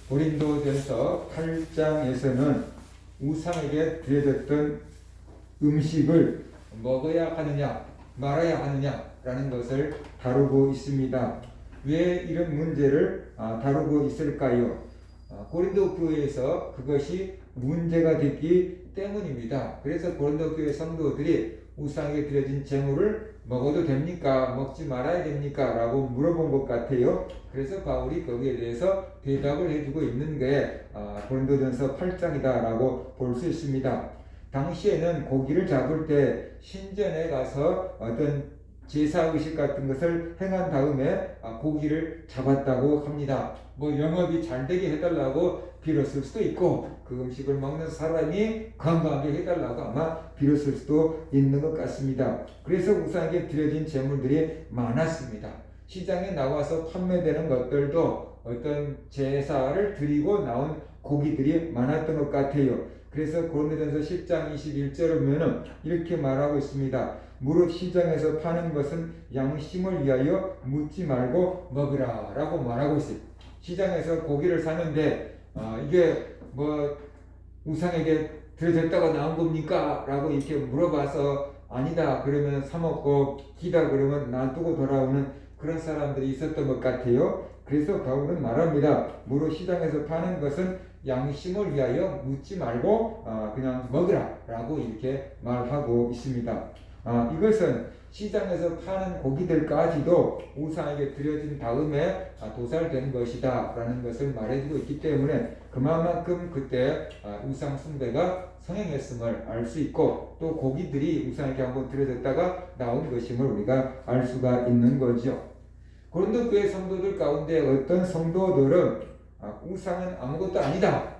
고린도전서 8장에서는 우상에게 드려졌던 음식을 먹어야 하느냐 말아야 하느냐라는 것을 다루고 있습니다. 왜 이런 문제를 다루고 있을까요? 고린도 교회에서 그것이 문제가 됐기 때문입니다. 그래서 고린도 교회 성도들이 우상에게 드려진 제물을 먹어도 됩니까? 먹지 말아야 됩니까? 라고 물어본 것 같아요. 그래서 바울이 거기에 대해서 대답을 해주고 있는 게 고린도전서 8장이다 라고 볼 수 있습니다. 당시에는 고기를 잡을 때 신전에 가서 어떤 제사의식 같은 것을 행한 다음에 고기를 잡았다고 합니다. 뭐 영업이 잘 되게 해달라고 빌었을 수도 있고 그 음식을 먹는 사람이 건강하게 해달라고 아마 빌었을 수도 있는 것 같습니다. 그래서 우상에게 드려진 제물들이 많았습니다. 시장에 나와서 판매되는 것들도 어떤 제사를 드리고 나온 고기들이 많았던 것 같아요. 그래서 고린도전서 10장 21절을 보면 이렇게 말하고 있습니다. 무릇 시장에서 파는 것은 양심을 위하여 묻지 말고 먹으라 라고 말하고 있어요. 시장에서 고기를 사는데 이게 뭐 우상에게 드려졌다가 나온 겁니까? 라고 이렇게 물어봐서 아니다 그러면 사먹고 기다 그러면 놔두고 돌아오는 그런 사람들이 있었던 것 같아요. 그래서 바울은 말합니다. 무릇 시장에서 파는 것은 양심을 위하여 묻지 말고 그냥 먹으라 라고 이렇게 말하고 있습니다. 이것은 시장에서 파는 고기들까지도 우상에게 드려진 다음에 도살된 것이다 라는 것을 말해주고 있기 때문에 그만큼 그때 우상 숭배가 성행했음을 알 수 있고 또 고기들이 우상에게 한번 드려졌다가 나온 것임을 우리가 알 수가 있는 거죠. 고린도 교회 성도들 가운데 어떤 성도들은 우상은 아무것도 아니다.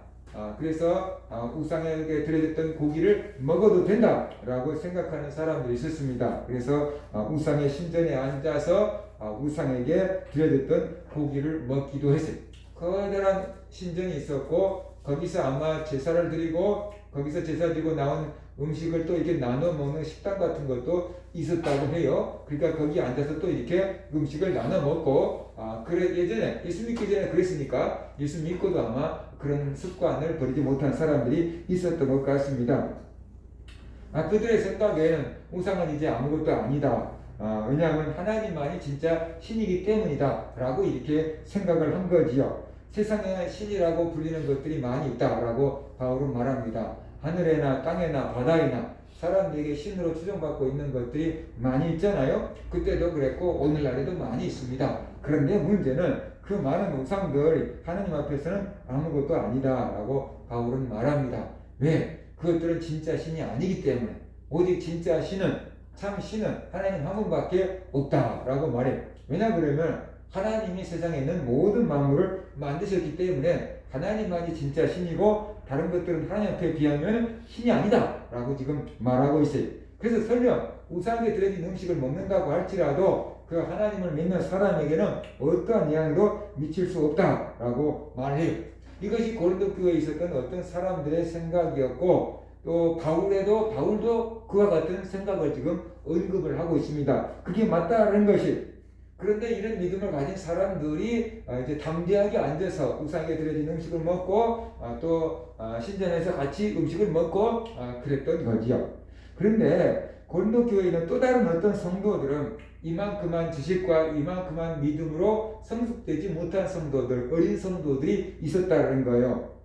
그래서 우상에게 드려졌던 고기를 먹어도 된다라고 생각하는 사람들이 있었습니다. 그래서 우상의 신전에 앉아서 우상에게 드려졌던 고기를 먹기도 했어요. 커다란 신전이 있었고 거기서 아마 제사를 드리고 거기서 제사 드리고 나온 음식을 또 이렇게 나눠 먹는 식당 같은 것도 있었다고 해요. 그러니까 거기 앉아서 또 이렇게 음식을 나눠 먹고 그래 예전에 예수 믿기 전에 그랬으니까 예수 믿고도 아마 그런 습관을 버리지 못한 사람들이 있었던 것 같습니다. 그들의 생각에는 우상은 이제 아무것도 아니다. 왜냐하면 하나님만이 진짜 신이기 때문이다 라고 이렇게 생각을 한 거지요. 세상에 신이라고 불리는 것들이 많이 있다라고 바울은 말합니다. 하늘에나 땅에나 바다에나 사람들에게 신으로 추정받고 있는 것들이 많이 있잖아요. 그때도 그랬고 오늘날에도 많이 있습니다. 그런데 문제는 그 많은 우상들이 하나님 앞에서는 아무것도 아니다 라고 바울은 말합니다. 왜? 그것들은 진짜 신이 아니기 때문에 오직 진짜 신은 참 신은 하나님 한 분밖에 없다 라고 말해요. 왜냐 그러면 하나님이 세상에 있는 모든 만물을 만드셨기 때문에 하나님만이 진짜 신이고 다른 것들은 하나님 앞에 비하면 신이 아니다 라고 지금 말하고 있어요. 그래서 설령 우상에게 드려진 음식을 먹는다고 할지라도 그 하나님을 믿는 사람에게는 어떠한 영향도 미칠 수 없다 라고 말해요. 이것이 고린도 교회에 있었던 어떤 사람들의 생각이었고 또 바울도 그와 같은 생각을 지금 언급을 하고 있습니다. 그게 맞다는 것이. 그런데 이런 믿음을 가진 사람들이 이제 담대하게 앉아서 우상에게 드려진 음식을 먹고 또 신전에서 같이 음식을 먹고 그랬던 거지요. 그런데 고린도 교회에는 또 다른 어떤 성도들은 이만큼한 지식과 이만큼한 믿음으로 성숙되지 못한 성도들, 어린 성도들이 있었다는 거예요.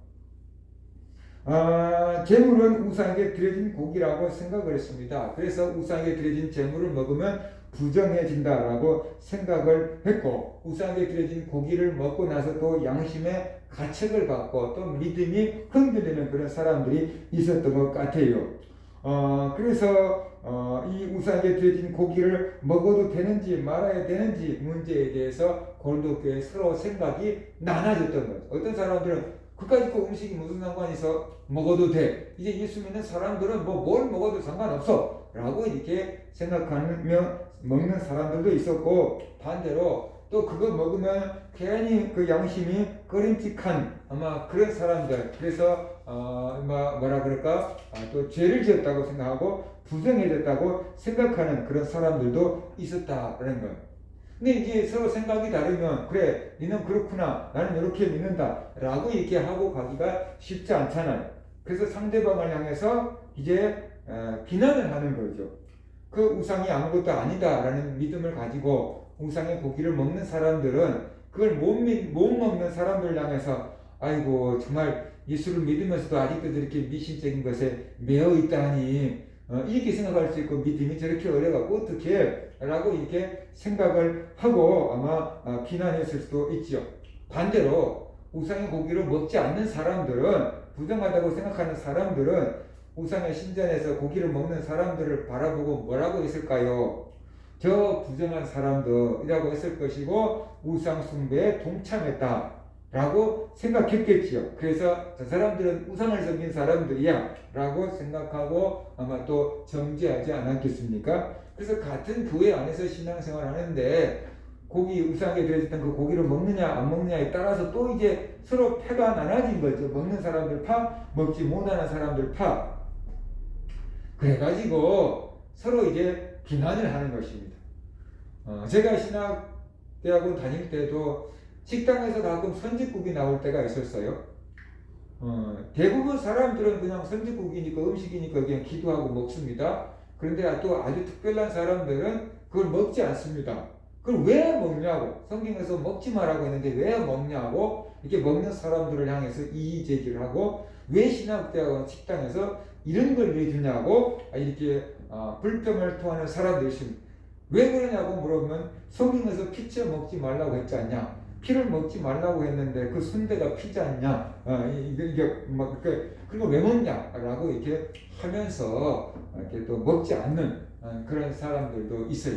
제물은 우상에게 드려진 고기라고 생각을 했습니다. 그래서 우상에게 드려진 제물을 먹으면 부정해진다라고 생각을 했고 우상에게 드려진 고기를 먹고 나서 또 양심의 가책을 받고 또 믿음이 흔들리는 그런 사람들이 있었던 것 같아요. 그래서 이 우상에게 드려진 고기를 먹어도 되는지 말아야 되는지 문제에 대해서 고린도 교회에 서로 생각이 나눠졌던 거죠. 어떤 사람들은 그까짓 거 음식이 무슨 상관이 있어? 먹어도 돼. 이제 예수 믿는 사람들은 뭘 먹어도 상관없어 라고 이렇게 생각하며 먹는 사람들도 있었고 반대로 또 그거 먹으면 괜히 그 양심이 꺼림칙한 아마 그런 사람들 그래서 뭐라 그럴까 또 죄를 지었다고 생각하고 부정해졌다고 생각하는 그런 사람들도 있었다라는 거예요. 근데 이제 서로 생각이 다르면 그래 너는 그렇구나 나는 이렇게 믿는다 라고 이렇게 하고 가기가 쉽지 않잖아요. 그래서 상대방을 향해서 이제 비난을 하는 거죠. 그 우상이 아무것도 아니다 라는 믿음을 가지고 우상의 고기를 먹는 사람들은 그걸 못 먹는 사람들 향해서 아이고 정말 예수를 믿으면서도 아직도 저렇게 미신적인 것에 매여 있다니 이렇게 생각할 수 있고 믿음이 저렇게 어려갖고 어떻게 라고 이렇게 생각을 하고 아마 비난했을 수도 있지요. 반대로 우상의 고기를 먹지 않는 사람들은 부정하다고 생각하는 사람들은 우상의 신전에서 고기를 먹는 사람들을 바라보고 뭐라고 했을까요? 저 부정한 사람들이라고 했을 것이고 우상 숭배에 동참했다 라고 생각했겠지요. 그래서 저 사람들은 우상을 섬긴 사람들이야 라고 생각하고 아마 또 정죄하지 않았겠습니까? 그래서 같은 교회 안에서 신앙생활 하는데 고기 우상에 들어있던 그 고기를 먹느냐 안 먹느냐에 따라서 또 이제 서로 패가 나눠진 거죠. 먹는 사람들 파, 먹지 못하는 사람들 파. 그래가지고 서로 이제 비난을 하는 것입니다. 제가 신학대학원 다닐 때도 식당에서 가끔 선짓국이 나올 때가 있었어요. 대부분 사람들은 그냥 선짓국이니까 음식이니까 그냥 기도하고 먹습니다. 그런데 또 아주 특별한 사람들은 그걸 먹지 않습니다. 그걸 왜 먹냐고 성경에서 먹지 말라고 했는데 왜 먹냐고 이렇게 먹는 사람들을 향해서 이의 제기를 하고 왜 신학대학원 식당에서 이런 걸 내주냐고 이렇게 불평을 토하는 사람들이 있습니다. 왜 그러냐고 물으면 성경에서 피채 먹지 말라고 했지 않냐? 피를 먹지 말라고 했는데 그 순대가 피지 않냐? 이게 막 그리고 왜 먹냐라고 이렇게 하면서 이렇게 또 먹지 않는 그런 사람들도 있어요.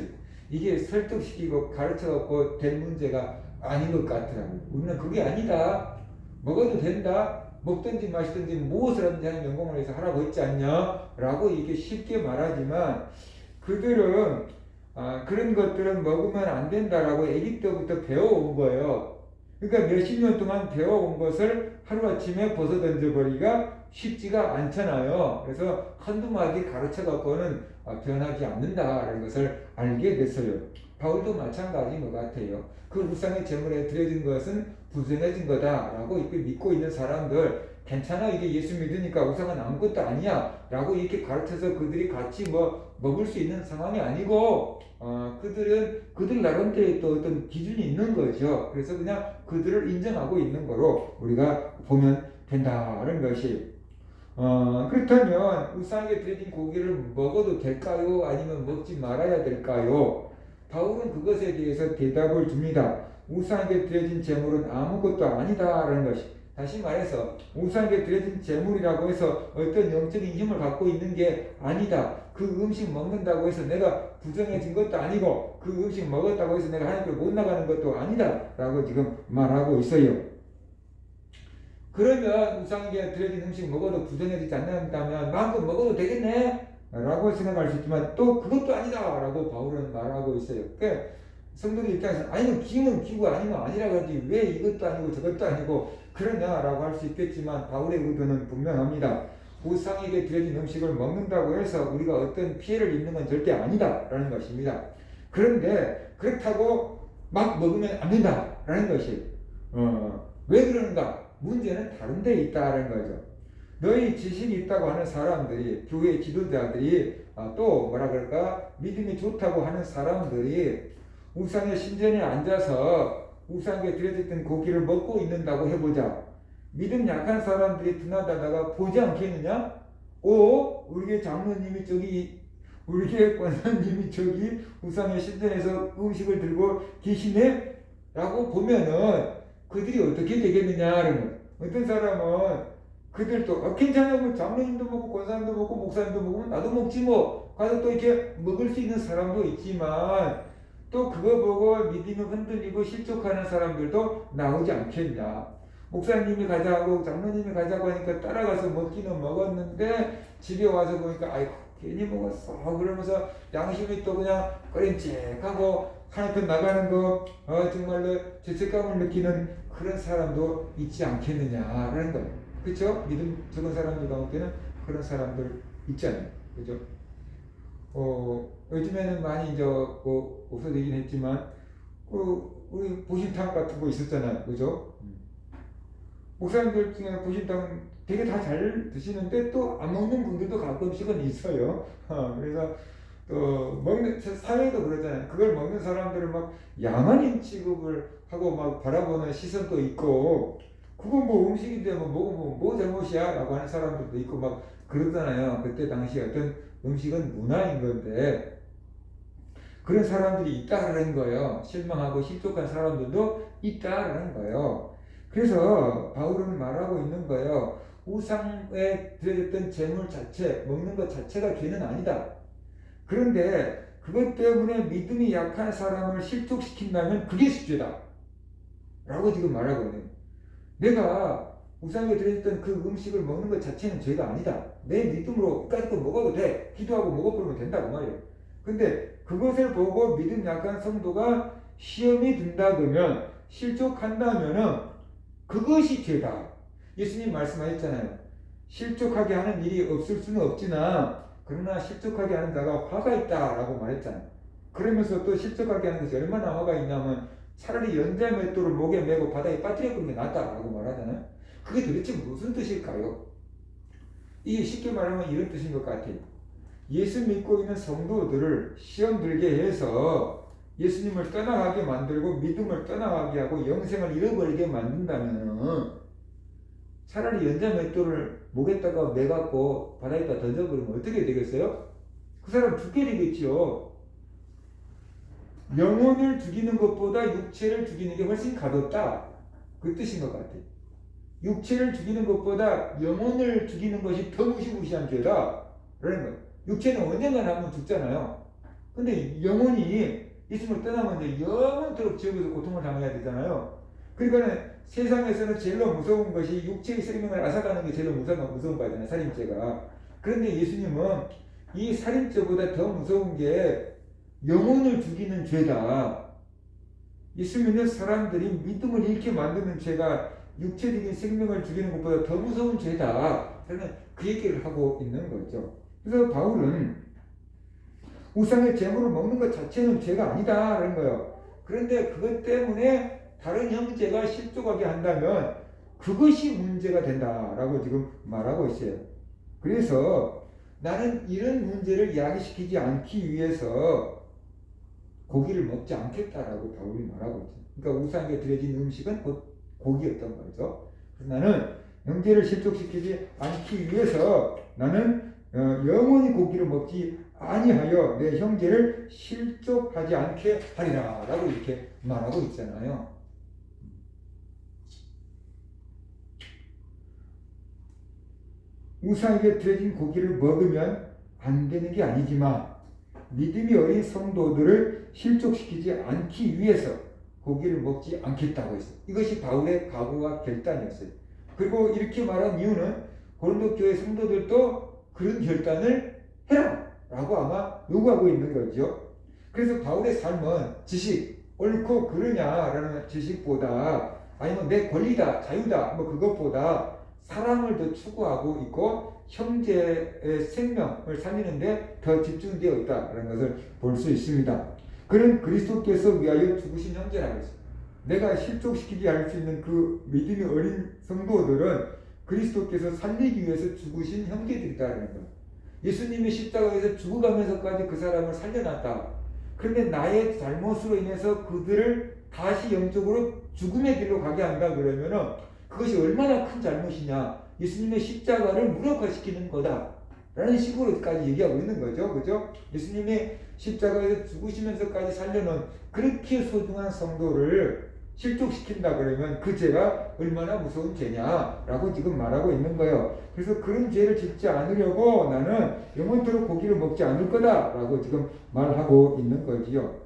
이게 설득시키고 가르쳐갖고 될 문제가 아닌 것 같더라고요. 우리는 그게 아니다. 먹어도 된다. 먹든지 마시든지 무엇을 하든지 하는 영광을 위해서 하라고 했지 않냐? 라고 이렇게 쉽게 말하지만 그들은 그런 것들은 먹으면 안 된다라고 아기 때부터 배워온 거예요. 그러니까 몇십 년 동안 배워온 것을 하루아침에 벗어던져버리기가 쉽지가 않잖아요. 그래서 한두 마디 가르쳐갖고는 변하지 않는다라는 것을 알게 됐어요. 바울도 마찬가지인 것 같아요. 그 우상의 제물에 드려진 것은 부정해진 거다라고 이렇게 믿고 있는 사람들 괜찮아 이게 예수 믿으니까 우상은 아무것도 아니야 라고 이렇게 가르쳐서 그들이 같이 먹을 수 있는 상황이 아니고 그들은 그들 나름대로의 또 어떤 기준이 있는 거죠. 그래서 그냥 그들을 인정하고 있는 거로 우리가 보면 된다는 것이 그렇다면 우상에 드려진 고기를 먹어도 될까요? 아니면 먹지 말아야 될까요? 바울은 그것에 대해서 대답을 줍니다. 우상에 드려진 제물은 아무것도 아니다라는 것이 다시 말해서 우상에 드려진 제물이라고 해서 어떤 영적인 힘을 갖고 있는 게 아니다. 그 음식 먹는다고 해서 내가 부정해진 것도 아니고 그 음식 먹었다고 해서 내가 하나님께 못 나가는 것도 아니다 라고 지금 말하고 있어요. 그러면 우상에게 드려진 음식 먹어도 부정해지지 않는다면 마음껏 먹어도 되겠네 라고 생각할 수 있지만 또 그것도 아니다 라고 바울은 말하고 있어요. 그러니까 성도들 입장에서 아니면 기는 기고 아니면 아니라고 하지 왜 이것도 아니고 저것도 아니고 그러냐라고 할 수 있겠지만 바울의 의도는 분명합니다. 우상에게 드려진 음식을 먹는다고 해서 우리가 어떤 피해를 입는 건 절대 아니다라는 것입니다. 그런데 그렇다고 막 먹으면 안 된다라는 것이 왜 그러는가? 문제는 다른 데 있다는 거죠. 너희 지식이 있다고 하는 사람들이 교회 지도자들이 또 뭐라 그럴까 믿음이 좋다고 하는 사람들이 우상의 신전에 앉아서 우상에 드려졌던 고기를 먹고 있는다고 해보자. 믿음 약한 사람들이 드나다다가 보지 않겠느냐? 우리 교회 장로님이 저기 우리 교회 권사님이 저기 우상의 신전에서 음식을 들고 계시네? 라고 보면은 그들이 어떻게 되겠느냐는 거예요. 어떤 사람은 그들도 괜찮아 장로님도 먹고 권사님도 먹고 목사님도 먹으면 나도 먹지 뭐 가서 또 이렇게 먹을 수 있는 사람도 있지만 또 그거 보고 믿음이 흔들리고 실족하는 사람들도 나오지 않겠냐. 목사님이 가자고 장로님이 가자고 하니까 따라가서 먹기는 먹었는데 집에 와서 보니까 아이고 괜히 먹었어 그러면서 양심이 또 그냥 꺼림칙하고 하나편 나가는 거 정말로 죄책감을 느끼는 그런 사람도 있지 않겠느냐라는 거예요. 그렇죠? 믿음 적은 사람들 가운데는 그런 사람들 있잖아요. 그죠? 요즘에는 많이 이제 없어지긴 했지만 우리 보신탕 같은 거 있었잖아요. 그죠? 목사님들 중에 보신탕 되게 다 잘 드시는데 또 안 먹는 분들도 가끔씩은 있어요. 그래서 또 먹는 사회도 그러잖아요. 그걸 먹는 사람들을 막 야만인 취급을 하고 막 바라보는 시선도 있고, 그건 뭐 음식인데 뭐 먹으면 뭐 잘못이야 라고 하는 사람들도 있고 막 그러잖아요. 그때 당시 어떤 음식은 문화인 건데 그런 사람들이 있다라는 거예요. 실망하고 실족한 사람들도 있다라는 거예요. 그래서 바울은 말하고 있는 거예요. 우상에 드려졌던 재물 자체, 먹는 것 자체가 죄는 아니다. 그런데 그것 때문에 믿음이 약한 사람을 실족시킨다면 그게 죄다 라고 지금 말하고 있는 거예요. 내가 우상에 드려졌던 그 음식을 먹는 것 자체는 죄가 아니다. 내 믿음으로 끝까지 거 먹어도 돼. 기도하고 먹어보면 된다고 말이에요. 근데 그것을 보고 믿음 약한 성도가 시험이 든다 그러면 실족한다면은 그것이 죄다. 예수님 말씀하셨잖아요. 실족하게 하는 일이 없을 수는 없지나 그러나 실족하게 하는 자가 화가 있다라고 말했잖아요. 그러면서 또 실족하게 하는 것이 얼마나 화가 있냐면 차라리 연자 맷돌을 목에 메고 바다에 빠뜨려버리는 게 낫다라고 말하잖아요. 그게 도대체 무슨 뜻일까요? 이게 쉽게 말하면 이런 뜻인 것 같아요. 예수 믿고 있는 성도들을 시험 들게 해서 예수님을 떠나가게 만들고 믿음을 떠나가게 하고 영생을 잃어버리게 만든다면 차라리 연자 맷돌을 목에다가 매갖고 바다에다 던져버리면 어떻게 되겠어요? 그 사람 죽게 되겠지요. 영혼을 죽이는 것보다 육체를 죽이는 게 훨씬 가볍다. 그 뜻인 것 같아요. 육체를 죽이는 것보다 영혼을 죽이는 것이 더 무시무시한 죄다. 라는 거예요. 육체는 언젠가 한번 죽잖아요. 근데 영혼이 있음을 떠나면 이제 영원토록 지옥에서 고통을 당해야 되잖아요. 그러니까 세상에서는 제일 무서운 것이 육체의 생명을 앗아가는 게 제일 무서운 거잖아요. 살인죄가. 그런데 예수님은 이 살인죄보다 더 무서운 게 영혼을 죽이는 죄다. 예수 믿는 사람들이 믿음을 잃게 만드는 죄가 육체적인 생명을 죽이는 것보다 더 무서운 죄다. 저는 그 얘기를 하고 있는 거죠. 그래서 바울은 우상의 재물을 먹는 것 자체는 죄가 아니다라는 거예요. 그런데 그것 때문에 다른 형제가 실족하게 한다면 그것이 문제가 된다라고 지금 말하고 있어요. 그래서 나는 이런 문제를 야기시키지 않기 위해서 고기를 먹지 않겠다라고 바울이 말하고 있죠. 그러니까 우상에 드려진 음식은 곧 고기였던 거죠. 그래서 나는 형제를 실족시키지 않기 위해서 나는 영원히 고기를 먹지 아니하여 내 형제를 실족하지 않게 하리라 라고 이렇게 말하고 있잖아요. 우상에게 드려진 고기를 먹으면 안 되는 게 아니지만 믿음이 어린 성도들을 실족시키지 않기 위해서 고기를 먹지 않겠다고 했어요. 이것이 바울의 각오와 결단이었어요. 그리고 이렇게 말한 이유는 고린도 교회 성도들도 그런 결단을 해라 라고 아마 요구하고 있는 거죠. 그래서 바울의 삶은 지식, 옳고 그르냐라는 지식보다 아니면 내 권리다, 자유다 뭐 그것보다 사랑을 더 추구하고 있고 형제의 생명을 살리는데 더 집중되어 있다는 것을 볼 수 있습니다. 그는 그리스도께서 위하여 죽으신 형제라고 했습니다. 내가 실족시키게 할 수 있는 그 믿음이 어린 성도들은 그리스도께서 살리기 위해서 죽으신 형제들이다라는 거예요. 예수님이 십자가에서 죽어가면서까지 그 사람을 살려놨다. 그런데 나의 잘못으로 인해서 그들을 다시 영적으로 죽음의 길로 가게 한다 그러면은 그것이 얼마나 큰 잘못이냐. 예수님의 십자가를 무력화시키는 거다. 라는 식으로까지 얘기하고 있는 거죠. 그죠? 예수님이 십자가에서 죽으시면서까지 살려놓은 그렇게 소중한 성도를 실족시킨다 그러면 그 죄가 얼마나 무서운 죄냐라고 지금 말하고 있는 거예요. 그래서 그런 죄를 짓지 않으려고 나는 영원토록 고기를 먹지 않을 거다라고 지금 말하고 있는 거지요.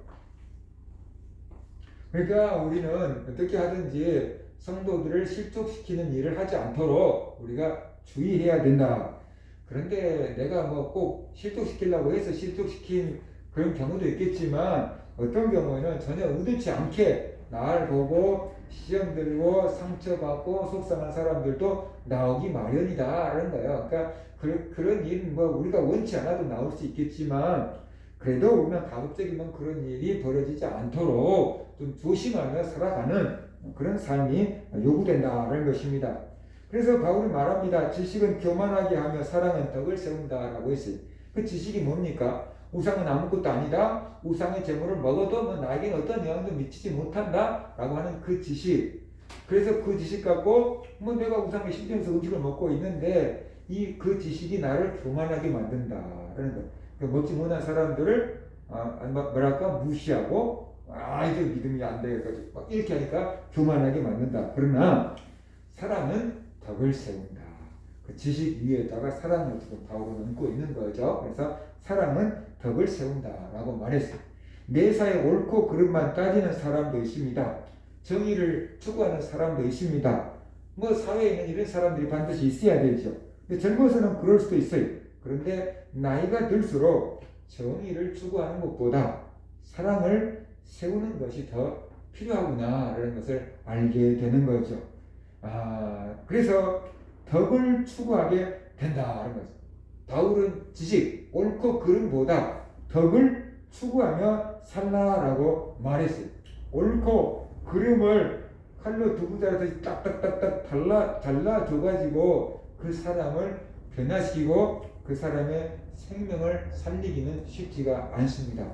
그러니까 우리는 어떻게 하든지 성도들을 실족시키는 일을 하지 않도록 우리가 주의해야 된다. 그런데 내가 뭐 꼭 실족시키려고 해서 실족시킨 그런 경우도 있겠지만 어떤 경우에는 전혀 의도치 않게 날 보고 시험 들고 상처받고 속상한 사람들도 나오기 마련이다라는 거예요. 그러니까 그런 일은 뭐 우리가 원치 않아도 나올 수 있겠지만 그래도 우리는 가급적이면 그런 일이 벌어지지 않도록 좀 조심하며 살아가는 그런 삶이 요구된다라는 것입니다. 그래서 바울은 말합니다. 지식은 교만하게 하며 사랑은 덕을 세운다라고 했어요. 그 지식이 뭡니까? 우상은 아무것도 아니다. 우상의 제물을 먹어도 뭐 나에게는 어떤 영향도 미치지 못한다 라고 하는 그 지식. 그래서 그 지식 갖고 뭐 내가 우상에 신경써 음식을 먹고 있는데 그 지식이 나를 교만하게 만든다라는 거. 그러니까 먹지 못한 사람들을 뭐랄까 무시하고 이제 믿음이 안 되겠지 막 이렇게 하니까 교만하게 만든다. 그러나 사랑은 덕을 세운다. 그 지식 위에다가 사랑을 지금 바울은 얹고 있는 거죠. 그래서 사랑은 덕을 세운다라고 말했어요. 내사에 옳고 그름만 따지는 사람도 있습니다. 정의를 추구하는 사람도 있습니다. 뭐 사회에는 이런 사람들이 반드시 있어야 되죠. 젊어서는 그럴 수도 있어요. 그런데 나이가 들수록 정의를 추구하는 것보다 사랑을 세우는 것이 더 필요하구나라는 것을 알게 되는 거죠. 그래서 덕을 추구하게 된다는 거죠. 바울은 지식, 옳고 그름보다 덕을 추구하며 살라라고 말했어요. 옳고 그름을 칼로 두부자라서 딱딱딱딱 잘라줘가지고 그 사람을 변화시키고 그 사람의 생명을 살리기는 쉽지가 않습니다.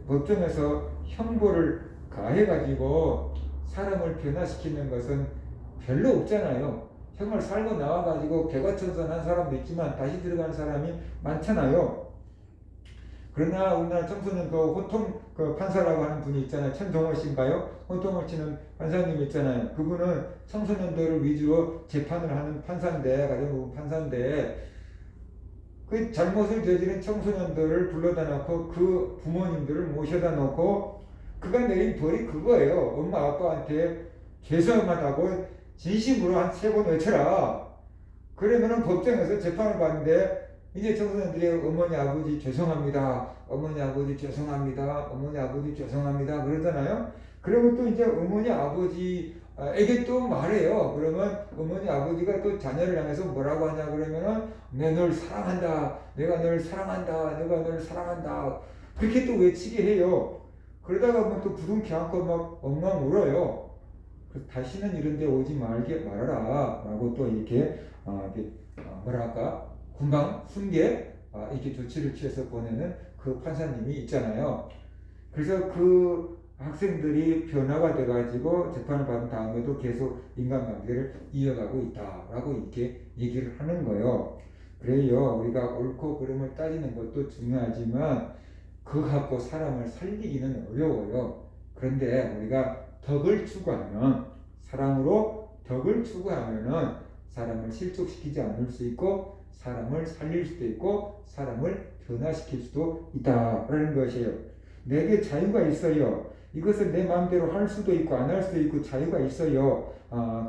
법정에서 형벌을 가해가지고 사람을 변화시키는 것은 별로 없잖아요. 정말 살고 나와가지고 개과천선한 사람도 있지만 다시 들어가는 사람이 많잖아요. 그러나 우리나라 청소년 호통 판사라고 하는 분이 있잖아요. 천동호 씨인가요? 호통을 치는 판사님 있잖아요. 그분은 청소년들을 위주로 재판을 하는 판사인데, 가정법원 판사인데, 그 잘못을 저지른 청소년들을 불러다 놓고 그 부모님들을 모셔다 놓고 그가 내린 벌이 그거예요. 엄마 아빠한테 죄송하다고 진심으로 한 3번 외쳐라. 그러면은 법정에서 재판을 받는데 이제 청소년들이 어머니 아버지 죄송합니다. 어머니 아버지 죄송합니다. 어머니 아버지 죄송합니다. 그러잖아요. 그러면 또 이제 어머니 아버지에게 또 말해요. 그러면 어머니 아버지가 또 자녀를 향해서 뭐라고 하냐 그러면은 내가 널 사랑한다. 내가 널 사랑한다. 내가 널 사랑한다. 그렇게 또 외치게 해요. 그러다가 뭐 또 부둥켜 안고 막 엉망 울어요. 다시는 이런 데 오지 말아라 라고 또 이렇게 뭐랄까 금방 훈계 이렇게 조치를 취해서 보내는 그 판사님이 있잖아요. 그래서 그 학생들이 변화가 돼가지고 재판을 받은 다음에도 계속 인간관계를 이어가고 있다라고 이렇게 얘기를 하는 거예요. 그래요. 우리가 옳고 그름을 따지는 것도 중요하지만 그거 갖고 사람을 살리기는 어려워요. 그런데 우리가 덕을 추구하면 사랑으로 덕을 추구하면은 사람을 실족시키지 않을 수 있고 사람을 살릴 수도 있고 사람을 변화시킬 수도 있다라는 것이에요. 내게 자유가 있어요. 이것을 내 마음대로 할 수도 있고 안 할 수도 있고 자유가 있어요.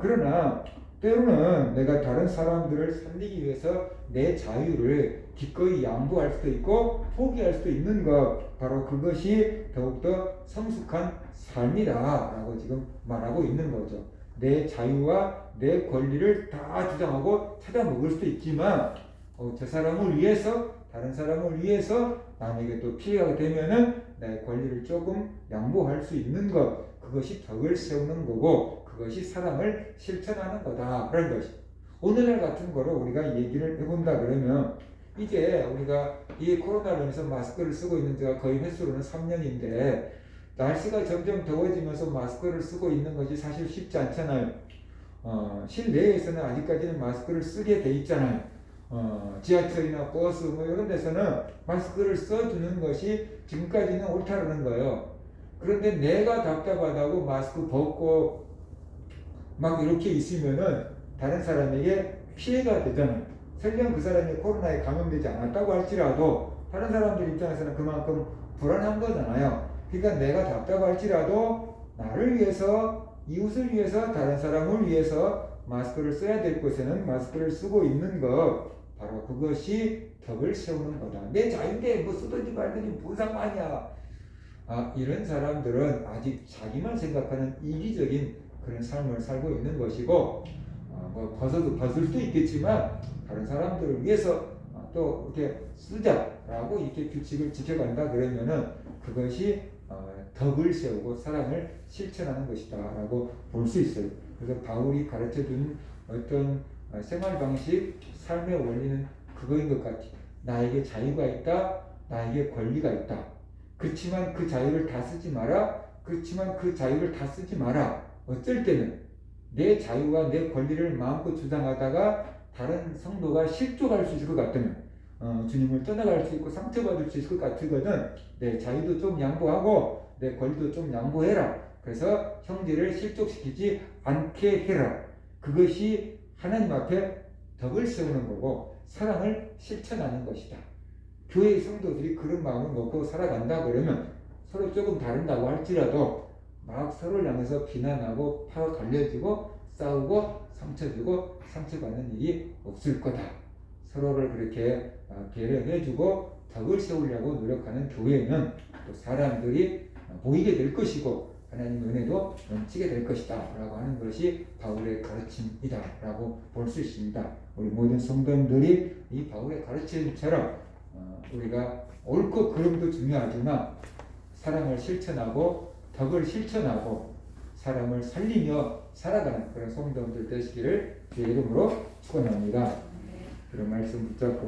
그러나 때로는 내가 다른 사람들을 살리기 위해서 내 자유를 기꺼이 양보할 수도 있고 포기할 수도 있는 것, 바로 그것이 더욱더 성숙한 삶이다라고 지금 말하고 있는 거죠. 내 자유와 내 권리를 다 주장하고 찾아먹을 수도 있지만 저 사람을 위해서, 다른 사람을 위해서 남에게 또 피해가 되면은 내 권리를 조금 양보할 수 있는 것, 그것이 덕을 세우는 거고 그것이 사랑을 실천하는 거다 그런 것이. 오늘날 같은 거로 우리가 얘기를 해본다 그러면 이제 우리가 이 코로나로 인해서 마스크를 쓰고 있는 지가 거의 횟수로는 3년인데 날씨가 점점 더워지면서 마스크를 쓰고 있는 것이 사실 쉽지 않잖아요. 실내에서는 아직까지는 마스크를 쓰게 돼 있잖아요. 지하철이나 버스 뭐 이런 데서는 마스크를 써주는 것이 지금까지는 옳다는 거예요. 그런데 내가 답답하다고 마스크 벗고 막 이렇게 있으면은 다른 사람에게 피해가 되잖아요. 설령 그 사람이 코로나에 감염되지 않았다고 할지라도 다른 사람들 입장에서는 그만큼 불안한 거잖아요. 그러니까 내가 답답할지라도 나를 위해서, 이웃을 위해서, 다른 사람을 위해서 마스크를 써야 될 곳에는 마스크를 쓰고 있는 것, 바로 그것이 덕을 세우는 거다. 내 자유인데 뭐 쓰든지 말든지 뭔 상관이야. 이런 사람들은 아직 자기만 생각하는 이기적인 그런 삶을 살고 있는 것이고, 뭐 벗을 수도 있겠지만 다른 사람들을 위해서 또 이렇게 쓰자라고 이렇게 규칙을 지켜간다 그러면은 그것이 덕을 세우고 사랑을 실천하는 것이다라고 볼 수 있어요. 그래서 바울이 가르쳐준 어떤 생활 방식, 삶의 원리는 그거인 것 같아요. 나에게 자유가 있다, 나에게 권리가 있다. 그렇지만 그 자유를 다 쓰지 마라. 그렇지만 그 자유를 다 쓰지 마라. 어쩔 때는 내 자유와 내 권리를 마음껏 주장하다가 다른 성도가 실족할 수 있을 것 같으면 주님을 떠나갈 수 있고 상처받을 수 있을 것 같거든. 내 자유도 좀 양보하고 내 권리도 좀 양보해라. 그래서 형제를 실족시키지 않게 해라. 그것이 하나님 앞에 덕을 세우는 거고 사랑을 실천하는 것이다. 교회 성도들이 그런 마음을 먹고 살아간다 그러면 서로 조금 다른다고 할지라도 막 서로를 향해서 비난하고 파고 갈려지고 싸우고 상처 주고 상처받는 일이 없을 거다. 서로를 그렇게 배려해주고 덕을 세우려고 노력하는 교회는 또 사람들이 모이게 될 것이고 하나님의 은혜도 넘치게 될 것이다 라고 하는 것이 바울의 가르침이다 라고 볼 수 있습니다. 우리 모든 성도들이 이 바울의 가르침처럼 우리가 옳고 그름도 중요하지만 사랑을 실천하고 덕을 실천하고 사람을 살리며 살아가는 그런 성도들 되시기를 주의 이름으로 축원합니다. 그런 말씀 붙잡고